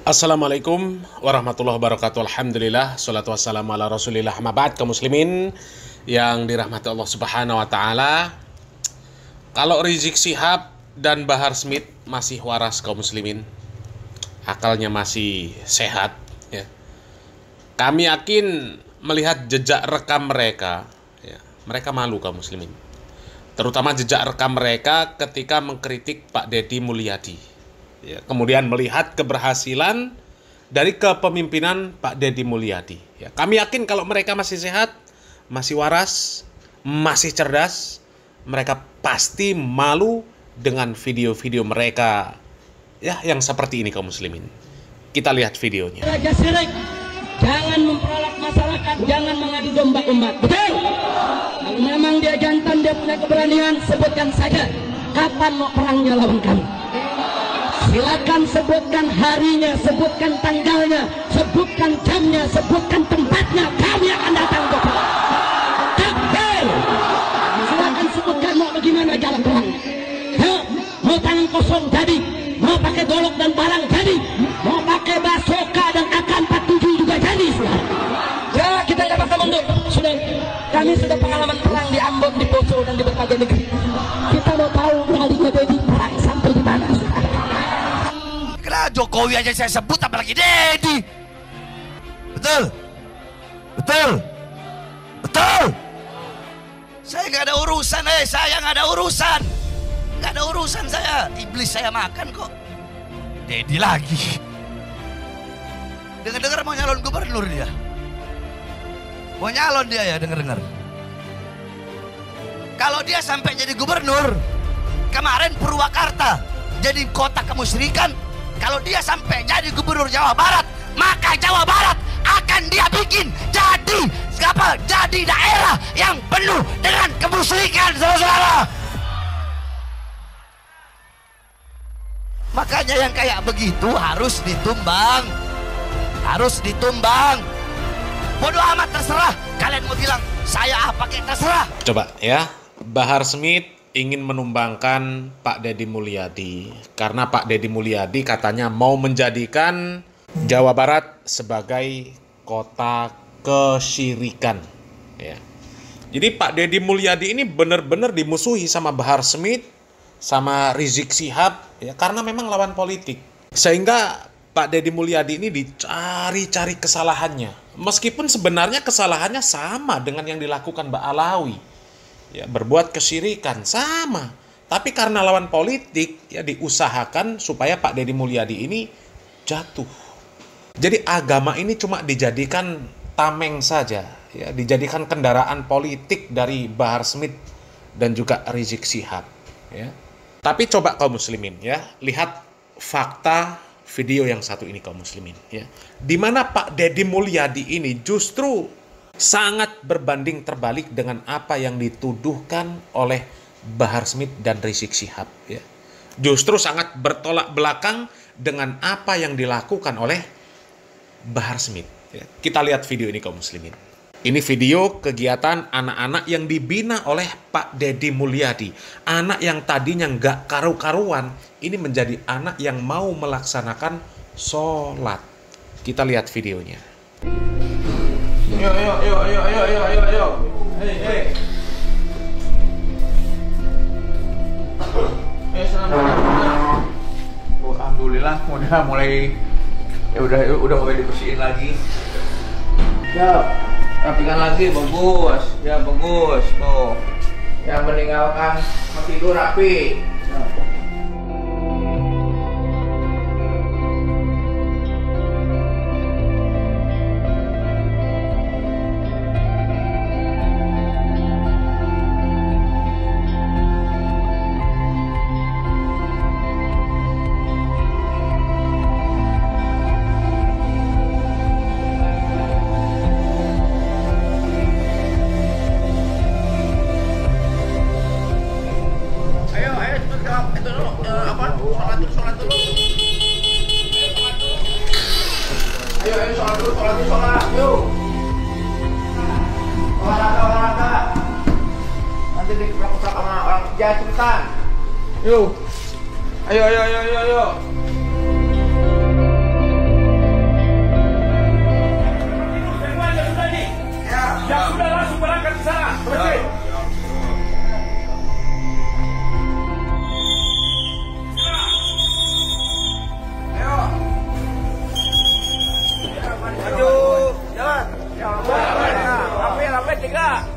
Assalamualaikum warahmatullahi wabarakatuh. Alhamdulillah, salatu wassalamu ala rasulillah. Mabad kaum muslimin yang dirahmati Allah subhanahu wa ta'ala. Kalau Rizik Syihab dan Bahar Smith masih waras kaum muslimin, akalnya masih sehat ya. Kami yakin melihat jejak rekam mereka ya, mereka malu kaum muslimin. Terutama jejak rekam mereka ketika mengkritik Pak Deddy Mulyadi. Ya, kemudian melihat keberhasilan dari kepemimpinan Pak Deddy Mulyadi. Ya, kami yakin kalau mereka masih sehat, masih waras, masih cerdas, mereka pasti malu dengan video-video mereka ya yang seperti ini kaum muslimin. Kita lihat videonya. Jangan memperalat masyarakat, jangan mengadu domba umat. Betul? Kalau memang dia jantan, dia punya keberanian, sebutkan saja kapan mau perangnya lawan kami. Silakan sebutkan harinya, sebutkan tanggalnya, sebutkan jamnya, sebutkan tempatnya. Kami akan datang ke perang. Takbir. Silakan sebutkan mau bagaimana jalan perang. Mau tangan kosong jadi, mau pakai golok dan parang jadi, mau pakai basoka dan AK-47 juga jadi. Ya, kita nggak bakal mundur. Sudah, kami sudah pengalaman perang di Ambon, di Poso dan di berbagai negeri. Kita mau tahu beralihnya Deddy perang sampai di mana. Jokowi aja saya sebut, apalagi Deddy. Betul, betul, betul. Saya nggak ada urusan, saya nggak ada urusan, nggak ada urusan saya. Iblis saya makan kok. Deddy lagi. Dengar-dengar mau nyalon gubernur dia. Mau nyalon dia ya, dengar-dengar. Kalau dia sampai jadi gubernur, kemarin Purwakarta jadi kota kemusyrikan. Kalau dia sampai jadi gubernur Jawa Barat, maka Jawa Barat akan dia bikin jadi apa? Jadi daerah yang penuh dengan kemusyrikan, saudara-saudara. Makanya yang kayak begitu harus ditumbang, harus ditumbang. Bodoh amat, terserah. Kalian mau bilang saya pakai terserah. Coba ya, Bahar Smith ingin menumbangkan Pak Deddy Mulyadi karena Pak Deddy Mulyadi katanya mau menjadikan Jawa Barat sebagai kota kesyirikan ya. Jadi Pak Deddy Mulyadi ini benar-benar dimusuhi sama Bahar Smith, sama Rizik Syihab ya, karena memang lawan politik. Sehingga Pak Deddy Mulyadi ini dicari-cari kesalahannya, meskipun sebenarnya kesalahannya sama dengan yang dilakukan Mbak Alawi. Ya, berbuat kesyirikan sama, tapi karena lawan politik ya diusahakan supaya Pak Deddy Mulyadi ini jatuh. Jadi agama ini cuma dijadikan tameng saja ya, dijadikan kendaraan politik dari Bahar Smith dan juga Rizik Syihab ya. Tapi coba kaum muslimin ya, lihat fakta video yang satu ini kaum muslimin ya, di mana Pak Deddy Mulyadi ini justru sangat berbanding terbalik dengan apa yang dituduhkan oleh Bahar Smith dan Rizik Syihab ya. Justru sangat bertolak belakang dengan apa yang dilakukan oleh Bahar Smith ya. Kita lihat video ini kaum muslimin. Ini video kegiatan anak-anak yang dibina oleh Pak Deddy Mulyadi. Anak yang tadinya nggak karu-karuan, ini menjadi anak yang mau melaksanakan sholat. Kita lihat videonya. Ayo. Hei. Oh, alhamdulillah udah mulai udah mulai dibersihin lagi. Ya, rapikan lagi, bagus. Ya, bagus. Tuh. Yang meninggalkan mau tidur rapi. Ya. Sholat, yuk. Olahraga. Nanti dikeprak-keprak sama orang kerja cepetan. Yuk. Ayo.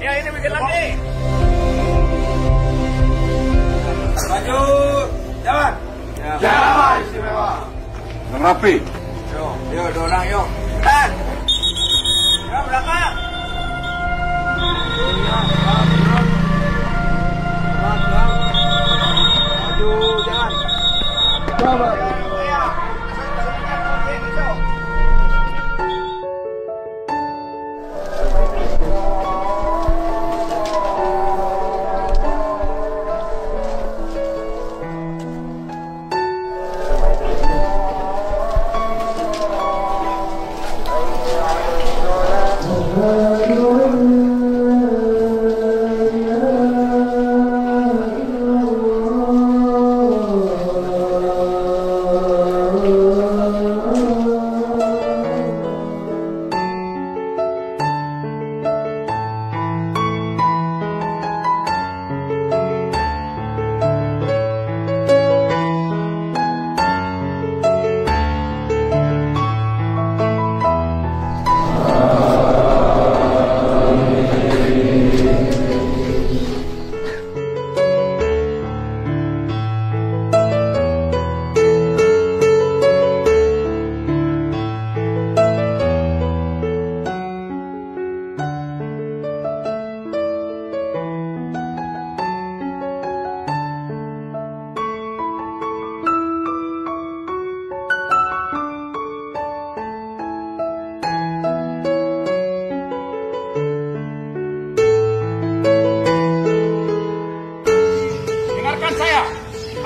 Ya ini bikin lagi. Maju, jalan. Ya. Jalan istimewa. Rapi. Yuk, dorang yuk. Dan. Ya belakang. Maju, jalan. Coba.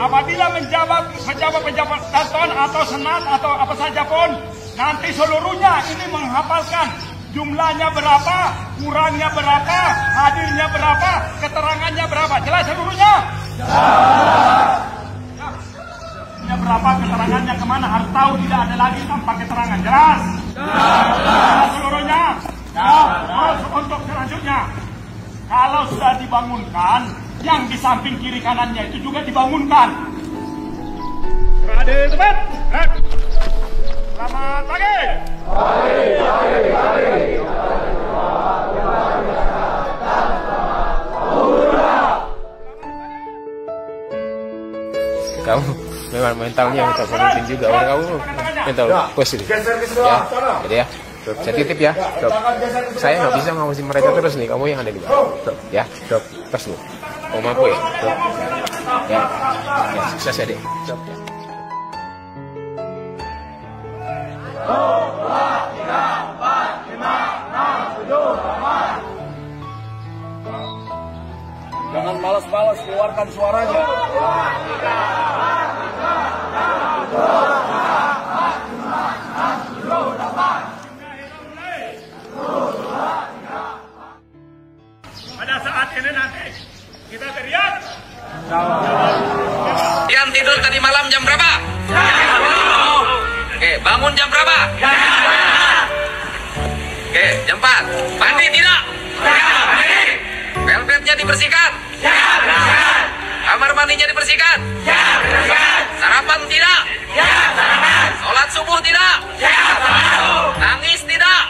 Apabila menjabat Danton atau Senat atau apa saja pun, nanti seluruhnya ini menghafalkan jumlahnya berapa, kurangnya berapa, hadirnya berapa, keterangannya berapa. Jelas seluruhnya? Ya, berapa keterangannya kemana harus tahu, tidak ada lagi tanpa keterangan. Jelas? Jelas seluruhnya? Terus untuk selanjutnya, kalau sudah dibangunkan, yang di samping kiri kanannya itu juga dibangunkan. Ada tempat? Selamat pagi. Kamu memang mentalnya minta pemimpin juga. Kamu mental positif. Ya, jadi ya. Saya titip ya. Saya nggak bisa ngawasin mereka terus nih. Kamu yang ada di bawah. Ya, terus lu. Oh mampu ya? Ya, sukses ya dek. Jangan malas-malas keluarkan suaranya. Pada saat ini nanti kita teriak. Yang tidur tadi malam jam berapa? Oke, bangun jam berapa? Oke, jam 4. Mandi tidak? Velvetnya dibersihkan? Kamar mandinya dibersihkan? Sarapan tidak? Sholat subuh tidak? Nangis tidak?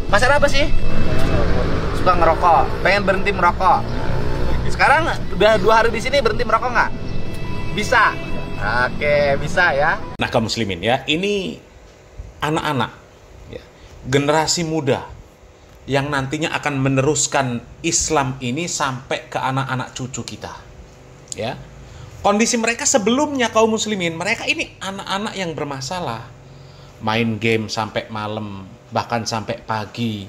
Masalah apa sih? Suka ngerokok, pengen berhenti merokok. Sekarang udah 2 hari di sini, berhenti merokok nggak? Bisa. Oke, bisa ya. Nah, kaum muslimin ya, ini anak-anak ya, generasi muda yang nantinya akan meneruskan Islam ini sampai ke anak-anak cucu kita. Ya. Kondisi mereka sebelumnya kaum muslimin, mereka ini anak-anak yang bermasalah. Main game sampai malam, bahkan sampai pagi.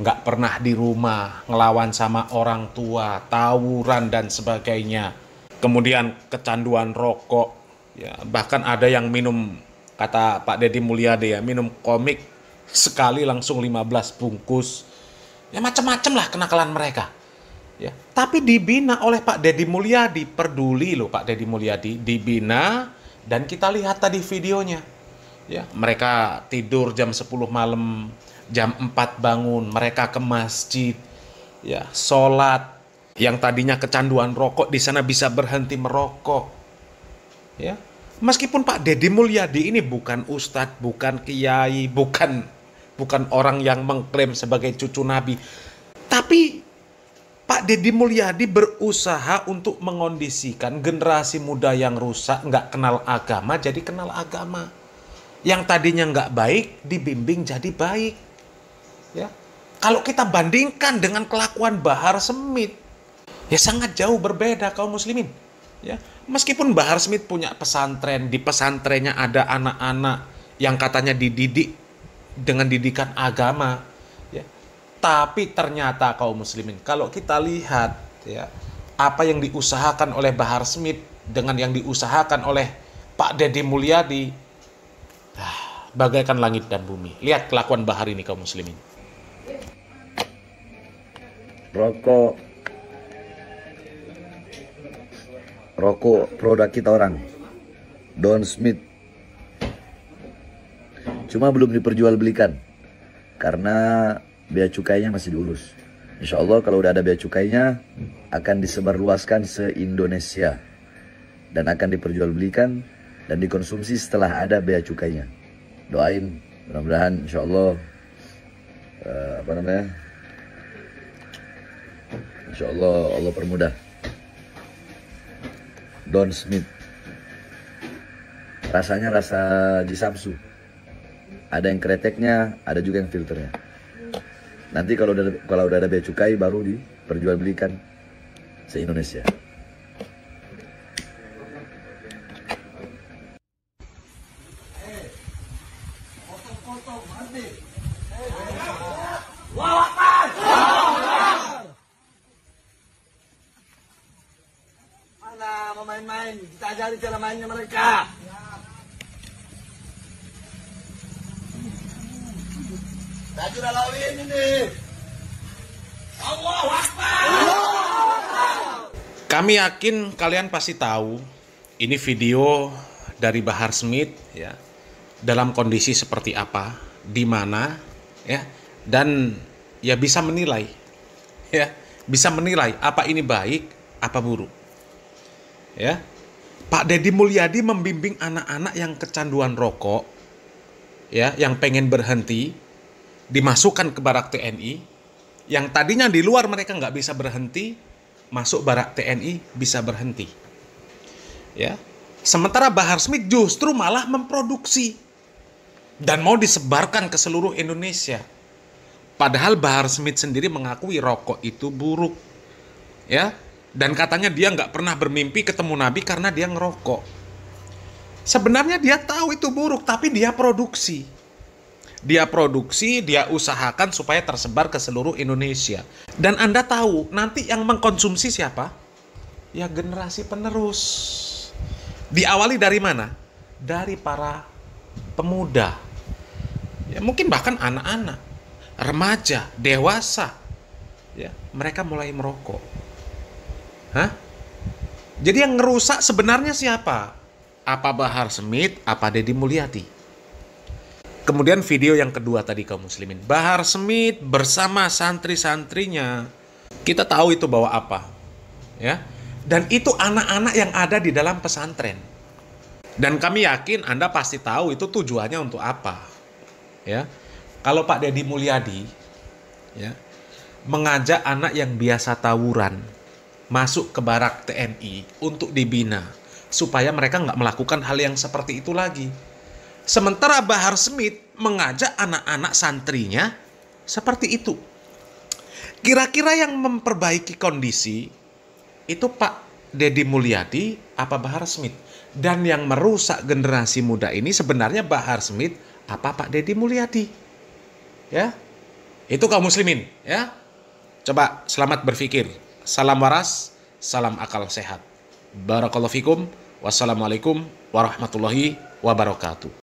Nggak pernah di rumah, ngelawan sama orang tua, tawuran dan sebagainya. Kemudian kecanduan rokok, ya, bahkan ada yang minum, kata Pak Deddy Mulyadi ya, minum komik sekali langsung 15 bungkus. Ya macam-macam lah kenakalan mereka. Ya, tapi dibina oleh Pak Deddy Mulyadi, peduli loh Pak Deddy Mulyadi, dibina dan kita lihat tadi videonya. Ya, mereka tidur jam 10 malam, jam 4 bangun, mereka ke masjid, ya, sholat. Yang tadinya kecanduan rokok di sana bisa berhenti merokok. Ya. Meskipun Pak Deddy Mulyadi ini bukan ustadz, bukan kiai, bukan orang yang mengklaim sebagai cucu Nabi. Tapi Pak Deddy Mulyadi berusaha untuk mengondisikan generasi muda yang rusak, nggak kenal agama, jadi kenal agama. Yang tadinya nggak baik, dibimbing jadi baik. Ya, kalau kita bandingkan dengan kelakuan Bahar Smith, ya sangat jauh berbeda kaum muslimin. Ya, meskipun Bahar Smith punya pesantren, di pesantrennya ada anak-anak yang katanya dididik dengan didikan agama, ya. Tapi ternyata kaum muslimin, kalau kita lihat ya, apa yang diusahakan oleh Bahar Smith dengan yang diusahakan oleh Pak Deddy Mulyadi, bagaikan langit dan bumi. Lihat kelakuan Bahar ini kaum muslimin. Rokok produk kita orang, Don Smith, cuma belum diperjualbelikan karena bea cukainya masih diurus. Insya Allah kalau udah ada bea cukainya akan disebarluaskan se-Indonesia dan akan diperjualbelikan dan dikonsumsi setelah ada bea cukainya. Doain mudah-mudahan insya Allah insya Allah Allah permudah. Don Smith, rasanya rasa Jisapsu, ada yang kreteknya, ada juga yang filternya. Nanti kalau udah ada bea cukai baru diperjualbelikan se-Indonesia. Mana mau main-main, kita ajari cara mainnya mereka. Baju udah lawin ini. Allahu Akbar. Kami yakin kalian pasti tahu ini video dari Bahar Smith ya, dalam kondisi seperti apa, di mana ya, dan ya bisa menilai ya, bisa menilai apa ini baik, apa buruk. Ya. Pak Deddy Mulyadi membimbing anak-anak yang kecanduan rokok ya, yang pengen berhenti, dimasukkan ke barak TNI, yang tadinya di luar mereka nggak bisa berhenti, masuk barak TNI bisa berhenti. Ya, sementara Bahar Smith justru malah memproduksi dan mau disebarkan ke seluruh Indonesia. Padahal Bahar Smith sendiri mengakui rokok itu buruk, ya, dan katanya dia nggak pernah bermimpi ketemu Nabi karena dia ngerokok. Sebenarnya dia tahu itu buruk, tapi dia produksi. Dia usahakan supaya tersebar ke seluruh Indonesia. Dan Anda tahu, nanti yang mengkonsumsi siapa? Ya generasi penerus. Diawali dari mana? Dari para pemuda. Ya mungkin bahkan anak-anak, remaja, dewasa. Ya, mereka mulai merokok. Hah? Jadi yang ngerusak sebenarnya siapa? Apa Bahar Smith, apa Deddy Mulyadi? Kemudian video yang kedua tadi kaum muslimin, Bahar Smith bersama santri-santrinya. Kita tahu itu bawa apa, ya? Dan itu anak-anak yang ada di dalam pesantren. Dan kami yakin Anda pasti tahu itu tujuannya untuk apa, ya? Kalau Pak Deddy Mulyadi, ya, mengajak anak yang biasa tawuran masuk ke barak TNI untuk dibina supaya mereka nggak melakukan hal yang seperti itu lagi. Sementara Bahar Smith mengajak anak-anak santrinya seperti itu. Kira-kira yang memperbaiki kondisi itu Pak Deddy Mulyadi apa Bahar Smith? Dan yang merusak generasi muda ini sebenarnya Bahar Smith apa Pak Deddy Mulyadi? Ya, itu kaum muslimin. Ya, coba selamat berpikir. Salam waras, salam akal sehat. Barakallahu fikum. Wassalamualaikum warahmatullahi wabarakatuh.